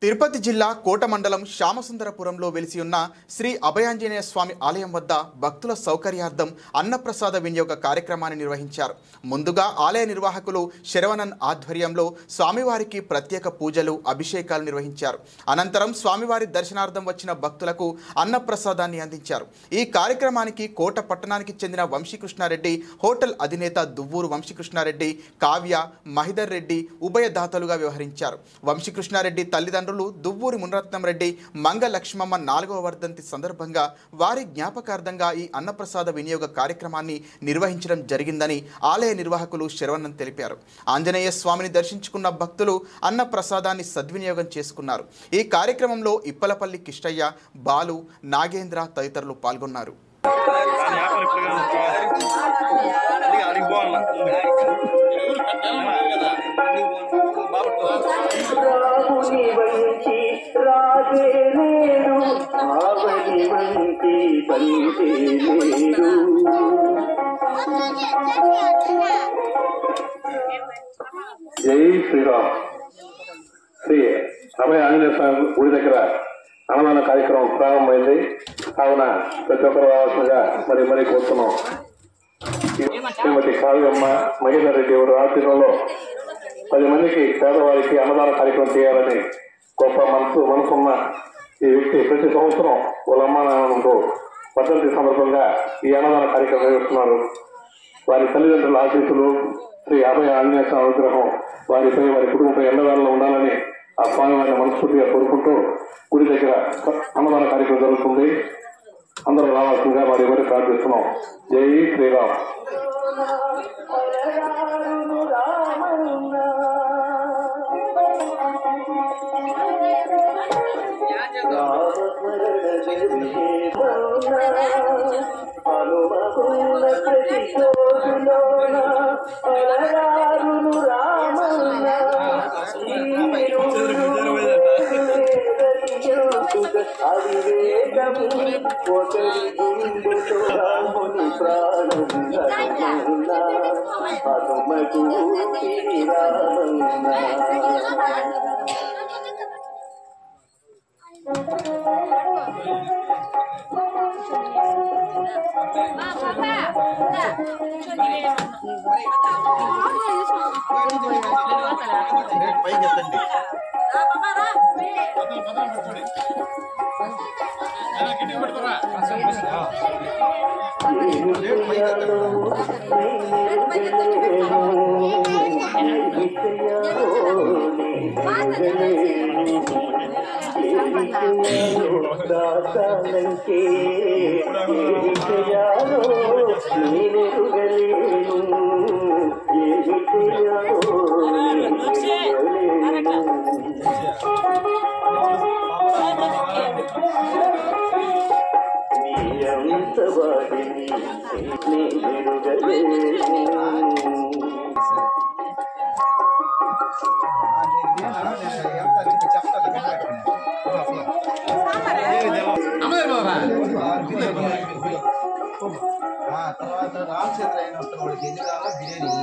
తిరుపతి జిల్లా కోట మండలం శ్యామసుందరపురంలో వెలిసి ఉన్న శ్రీ అభయాంజనేయ స్వామి ఆలయం వద్ద భక్తుల సౌకర్యార్థం అన్నప్రసాద వినియోగ కార్యక్రమాన్ని నిర్వహించారు. ముందుగా ఆలయ నిర్వాహకులు శరవణన్ ఆధ్వర్యంలో స్వామివారికి ప్రత్యేక పూజలు, అభిషేకాలు నిర్వహించారు. అనంతరం స్వామివారి దర్శనార్థం వచ్చిన భక్తులకు అన్నప్రసాదాన్ని అందించారు. ఈ కార్యక్రమానికి కోట పట్టణానికి చెందిన వంశీకృష్ణారెడ్డి, హోటల్ అధినేత దువ్వూరు వంశీకృష్ణారెడ్డి, కావ్య, మహిదర్ రెడ్డి ఉభయదాతలుగా వ్యవహరించారు. వంశీకృష్ణారెడ్డి తల్లిదండ్రులు దువ్వూరి మునరత్నం రెడ్డి, మంగ లక్ష్మమ్మ 4వ వర్ధంతి సందర్భంగా వారి జ్ఞాపకార్థంగా ఈ అన్నప్రసాద వినియోగ కార్యక్రమాన్ని నిర్వహించడం జరిగిందని ఆలయ నిర్వాహకులు శరవణన్ తెలిపారు. ఆంజనేయ స్వామిని దర్శించుకున్న భక్తులు అన్నప్రసాదాన్ని సద్వినియోగం చేసుకున్నారు. ఈ కార్యక్రమంలో ఇప్పలపల్లి కిష్టయ్య, బాలు, నాగేంద్ర తదితరులు పాల్గొన్నారు. జై శ్రీరామ్. శ్రీ అభయ ఆంజనేయ స్వామి గుడి దగ్గర అన్నదాన కార్యక్రమం ప్రారంభమైంది. కావున ప్రతి ఒక్కరు రావాల్సిందిగా మరీ కోరుతున్నాం. శ్రీమతి కావ్యమ్మ, మహేందర్ రెడ్డి ఎవరు ఆధ్వర్యంలో 10 మందికి పేదవారికి అన్నదాన కార్యక్రమం చేయాలని గొప్ప మనసున్న ఈ వ్యక్తి ప్రతి సంవత్సరం వాళ్ళ అమ్మ నాన్నతో వర్ధంతి సందర్భంగా ఈ అన్నదాన కార్యక్రమం నిర్వహిస్తున్నారు. వారి తల్లిదండ్రుల ఆశీస్సులు, శ్రీ అభయ ఆంజనేయ స్వామి అనుగ్రహం వారిపై, వారి కుటుంబంపై ఎల్లవేళలో ఉండాలని ఆ స్వామి వారిని మనస్ఫూర్తిగా కోరుకుంటూ గుడి దగ్గర అన్నదాన కార్యక్రమం జరుగుతుంది. అందరూ రావాల్సిందిగా మరి ప్రార్థిస్తున్నాం. జై శ్రీరామ్. రామచంద్ర అయిన బిర్యానీ